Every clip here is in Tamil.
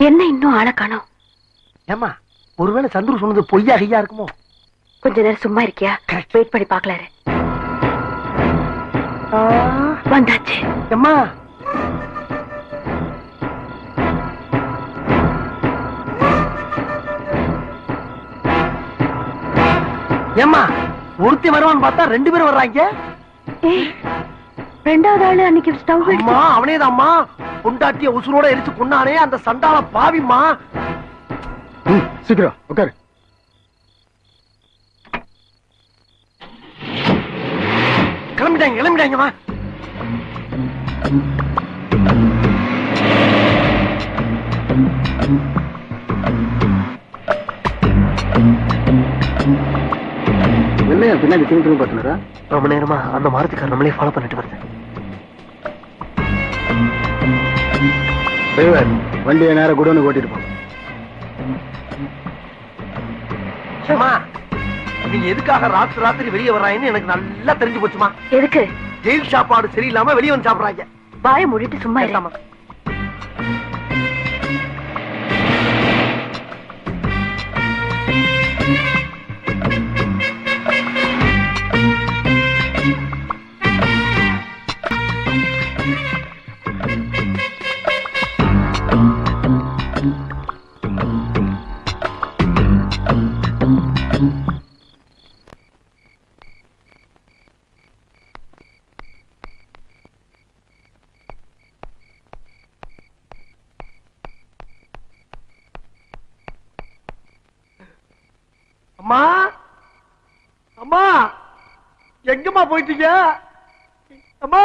என்ன இன்னும் ஆளை காணோம்? ஏமா ஒருவேளை சந்துரு சொன்னது பொய்யா கையா இருக்குமோ? கொஞ்ச நேரம் சும்மா இருக்கியா? வெயிட் பண்ணி பாக்கலாரு. வந்தாச்சு. ஏம்மா ஏம்மா ஒருத்தி வருவான்னு பார்த்தா 2 பேரும் வர்றாங்க. ரெண்டாவது ஆளு அன்னைக்கு ஸ்டவ் அம்மா அவனேதாம்மா. பொண்டாட்டிய உசுரோட எரிச்சு கொன்னானே அந்த சண்டால பாவிம்மா. சீக்கிரம் உட்காரு. கிளம்பிட்டாங்கம்மா. என்ன பின்னாடி திரும்பி பார்த்துனாரா? ரொம்ப நேரமா அந்த மாருதிக்கார நம்மளே ஃபாலோ பண்ணிட்டு வருது. வண்டியை நேரம் குடோன்னு ஓட்டிட்டு போங்க. நீங்க எதுக்காக ராத்திரி வெளியே வர்றாங்கன்னு எனக்கு நல்லா தெரிஞ்சு போச்சுமா. எதுக்கு? ஜெயில் சாப்பாடு சரியில்லாம வெளியே வந்து சாப்பிடுறாங்க. வாயை மூடிட்டு சும்மா இல்லாம. அம்மா அம்மா எங்கம்மா போயிட்டீங்க? அம்மா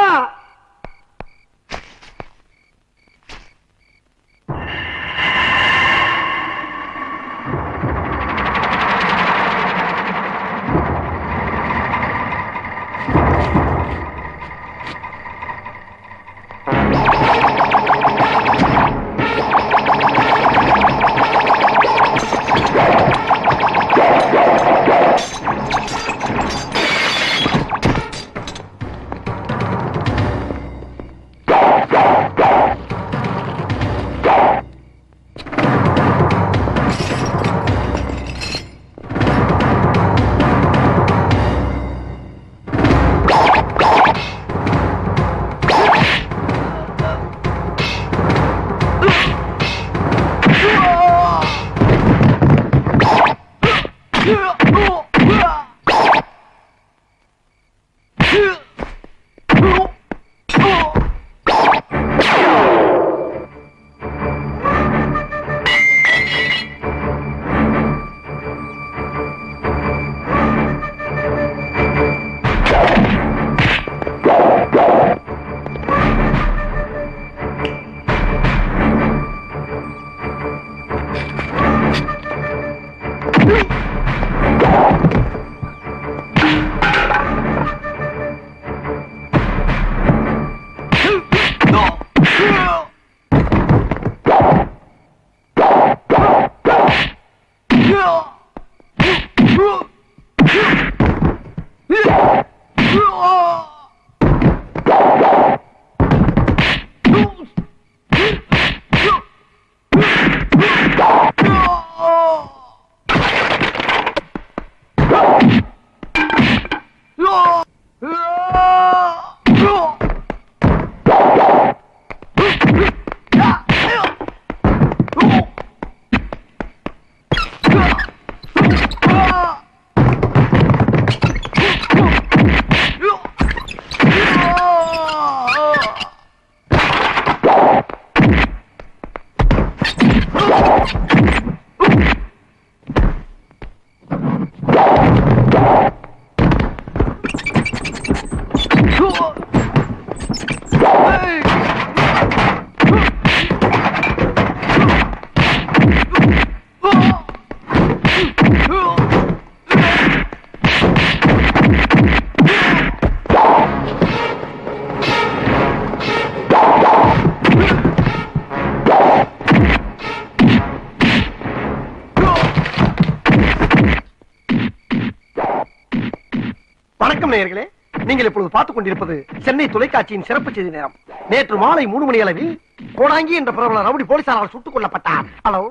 நேயர்களே, நீங்கள் இப்பொழுது பார்த்துக் கொண்டிருப்பது சென்னை தொலைக்காட்சியின் சிறப்பு செய்தி நேரம். நேற்று மாலை 3 மணி அளவில் கோடாங்கி என்ற பிரபல ரவுடி போலீசாரால் சுட்டுக் கொல்லப்பட்டார். ஹலோ,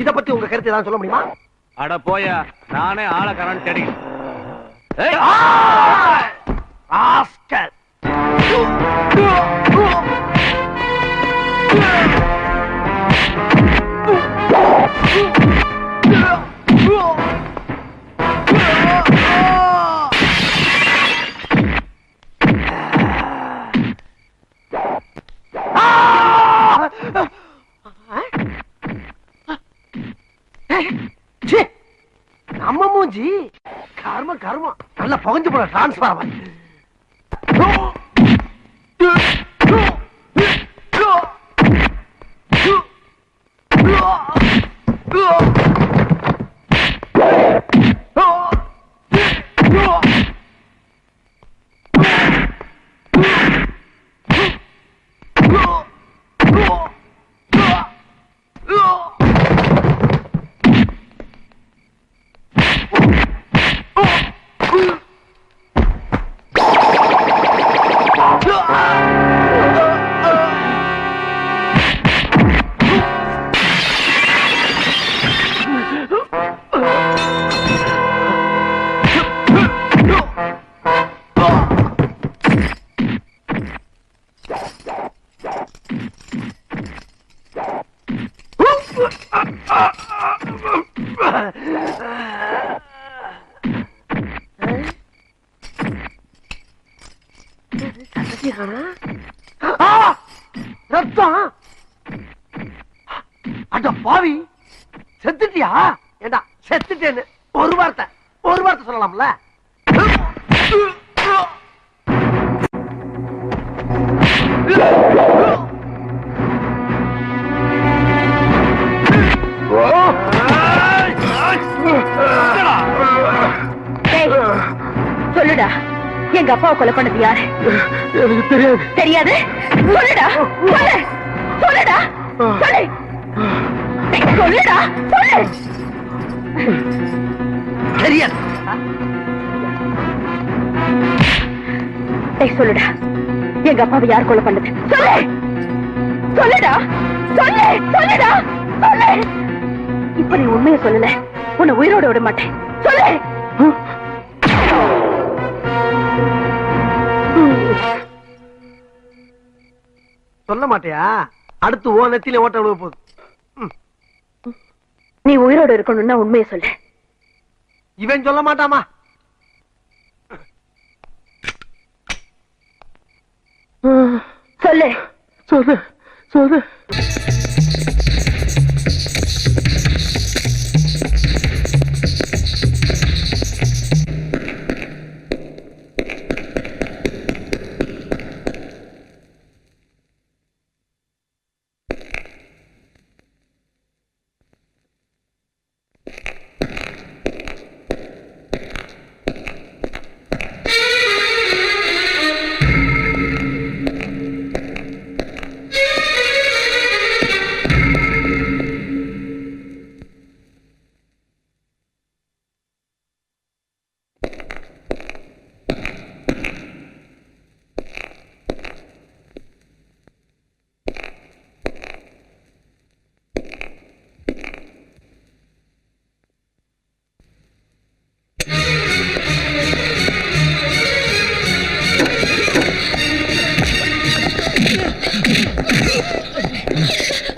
இத பத்தி உங்க கருத்து ஏதாவது சொல்ல முடியுமா? அட போயா, நானே ஆளை கரண்ட் தேடிக்கிறேன். ராஸ்கல். நம்ம மூஞ்சி கர்ம கர்மம் நல்லா புகஞ்சு போற டிரான்ஸ்பார்மர். ரத்தம். அட பாவி, செத்துட்டியா? ஏண்டா செத்துட்டேன்னு ஒரு வார்த்தை சொல்லலாம்ல? சொல்லுடா, எங்க அப்பாவை கொலை பண்ணது யாரு? எனக்கு தெரியாது. தெரியாது? சொல்லுடா, சொல்லு, சொல்லுடா, சொல்லு, சொல்லுடா, சொல்லு. தெரியாது. சொல்லுடா, எங்க அப்பாவை யார் கொலை பண்ணது? சொல்லு, சொல்லுடா, சொல்லு, சொல்லுடா, சொல்லு. இப்ப நீ உண்மையை சொல்லல, உன்னை உயிரோட விட மாட்டேன். சொல்லு. சொல்ல மாட்டியா? அடுத்து ஓ நெத்தில ஓட்ட விழுவ போகுது. நீ உயிரோட இருக்கணும்னா உண்மையை சொல்லு. இவன் சொல்ல மாட்டாமா? சொல்லு, சொல்லு, சொல்லு.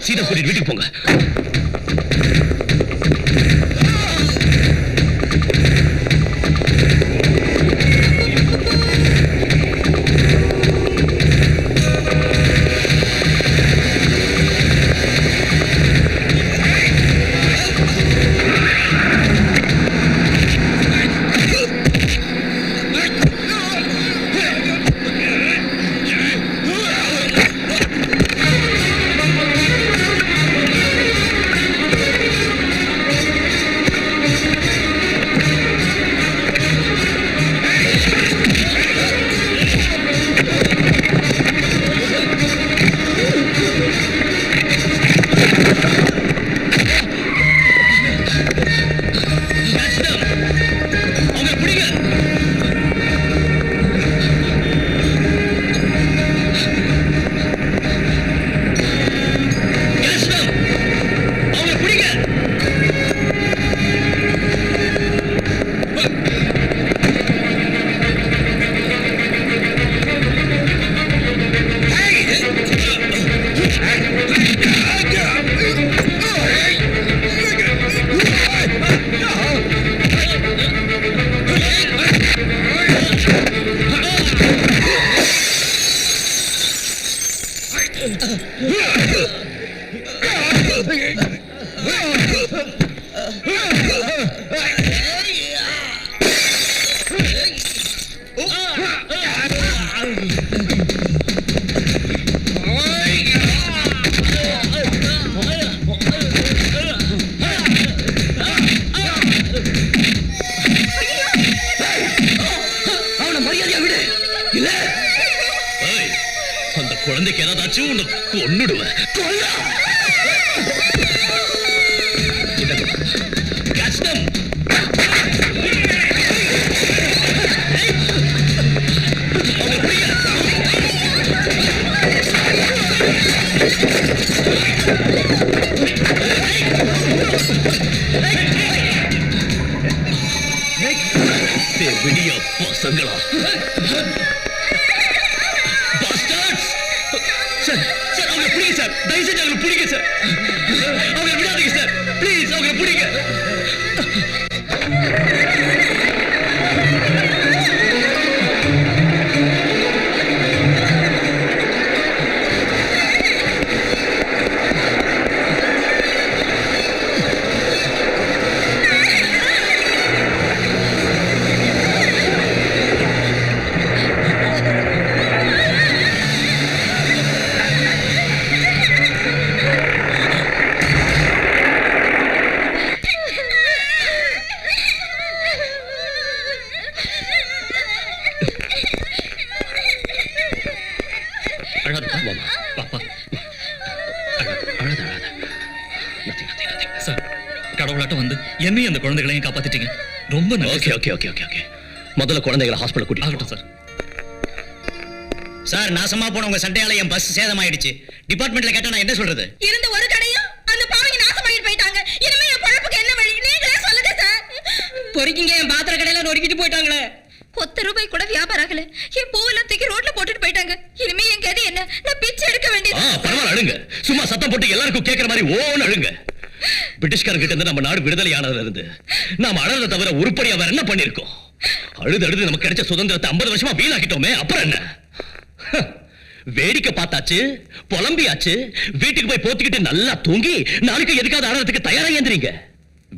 சீதா கூட்டிட்டு வீட்டுக்கு போங்க. அவனை மரியாதையா விடு. இல்ல அந்த குழந்தைக்கு ஏதாச்சும் உன்னை கொன்னுடுவேன். கஷ்டம். விடியா பசங்களா, சார் சார் அவங்களை பிடிங்க சார், தயவு செஞ்சு அவங்களை பிடிங்க சார், அவங்களை விடாதீங்க சார், ப்ளீஸ் அவங்களை பிடிங்க. கடவுளாட்டம் வந்து என்னையும் அந்த குழந்தைகளையும் காப்பாத்திட்டீங்க. ரொம்ப okay okay okay okay okay. முதல்ல குழந்தைகளை ஹாஸ்பிடல் கூட்டிட்டு சார். சார், நாசமா போன உங்க சண்டையால என் பஸ் சேதமாயிடுச்சு. டிபார்ட்மெண்ட்ல கேட்டா நான் என்ன சொல்றது? இருந்த ஒரு கடையும் அந்த பாவங்க நாசமாயிட்டு போயிட்டாங்க. இனிமே என் பொழப்புக்கு என்ன வழி? நீங்களே சொல்லுங்க சார். பொறுக்கிங்க, என் பாத்திர கடையில நொறுக்கிட்டு போயிட்டாங்களே. ₹1 கூட வியாபாரம் ஆகல. என் பூவெல்லாம் தூக்கி ரோட்ல போட்டுட்டு போயிட்டாங்க. இனிமே என் கதை என்ன? நான் பிச்சை எடுக்க வேண்டியது. பரவாயில்ல, அழுங்க. சும்மா சத்தம் போட்டு எல்லாருக்கும் கேட்கிற மாதிரி ஓன்னு அழுங்க. பிரிட்டிஷ்காரங்கிட்ட இருந்து நம்ம நாடு விடுதலை ஆனதுல இருந்து நாம அழறத தவிர உருப்படியா வேற என்ன பண்ணிருக்கோம்? அழுது நமக்கு கிடைச்ச சுதந்திரத்தை 50 வருஷமா வீணாக்கிட்டோமே, அப்புறம் என்ன? வேடிக்கை பார்த்தாச்சு, புலம்பியாச்சு, வீட்டுக்கு போய் போத்திக்கிட்டு நல்லா தூங்கி நாளைக்கு எதுக்காவது அழறதுக்கு தயாரா ஏந்திரீங்க.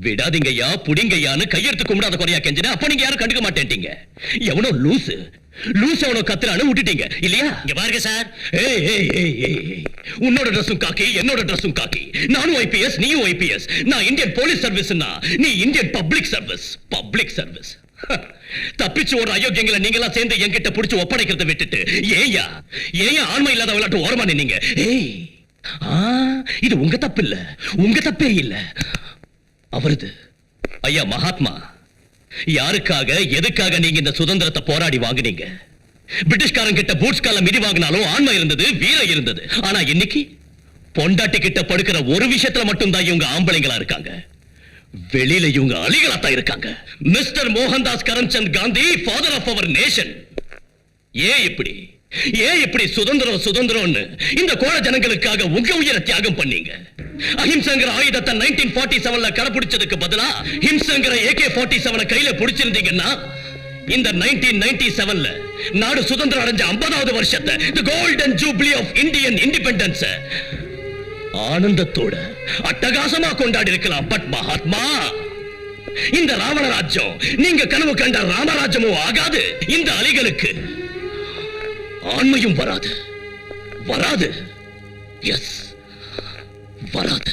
விடாதீங்கய்யா, புடிங்கய்யான்னு கையெடுத்து கும்பிடாத குறையா கெஞ்சினா அப்ப நீங்க யாரும் கண்டுக்க மாட்டேன்ட்டீங்க. எவனோ லூசு அவனோ கத்துறான்னு விட்டுட்டீங்க இல்லையா? இங்க பாருங்க சார், உன்னோட ட்ரெஸ்ஸும் காக்கி, என்னோட ட்ரெஸ்ஸும் காக்கி. நானும் ஐபிஎஸ், நீயும் ஐபிஎஸ். நான் இந்தியன் போலீஸ் சர்வீஸ்னா நீ இந்தியன் பப்ளிக் சர்வீஸ். தப்பிச்சு ஒரு அயோக்கியங்களை நீங்களா சேர்ந்து என்கிட்ட புடிச்சு ஒப்படைக்கிறத விட்டுட்டு ஏயா ஆண்மை இல்லாத விளையாட்டு ஓரமா நின்னீங்க. இது உங்க தப்பு இல்ல, உங்க தப்பே இல்ல, அவரது. ஐயா மகாத்மா, யாருக்காக எதுக்காக நீங்க இந்த சுதந்திரத்தை போராடி வாங்குனீங்க? பிரிட்டிஷ்காரன் கிட்ட பூட்ஸ் கால மிதி வாங்கினாலும் ஆண்மை இருந்தது, வீரம் இருந்தது. ஆனா இன்னைக்கு பொண்டாட்டி கிட்ட படுக்கிற ஒரு விஷயத்துல மட்டும் தான் இவங்க ஆம்பளைங்களா இருக்காங்க. வெளியில இவங்க அலிகளா தான் இருக்காங்க. Mister Mohandas Karamchand Gandhi, father of our nation. ஏன் இப்படி சுதந்திரம்னு இந்த கோள ஜனங்களுக்காக உங்க உயிரை தியாகம் பண்ணீங்க? அஹிம்சங்கிற ஆயுதத்தை 1947ல கடைபிடிச்சதுக்கு பதிலா ஹிம்சங்கிற AK-47 கையில பிடிச்சிருந்தீங்கன்னா இந்த 1997ல நாடு சுதந்திரம் அடைஞ்ச 50வது வருஷத்தை, the golden jubilee of Indian independence, ஆனந்தத்தோட அட்டகாசமா கொண்டாடி இருக்கலாம். பட் மகாத்மா, இந்த ராவண ராஜ்யம் நீங்க கனவு கண்ட ராமராஜ்யமும் ஆகாது. இந்த அலிகளுக்கு ஆண்மையும் வராது. எஸ், வராது.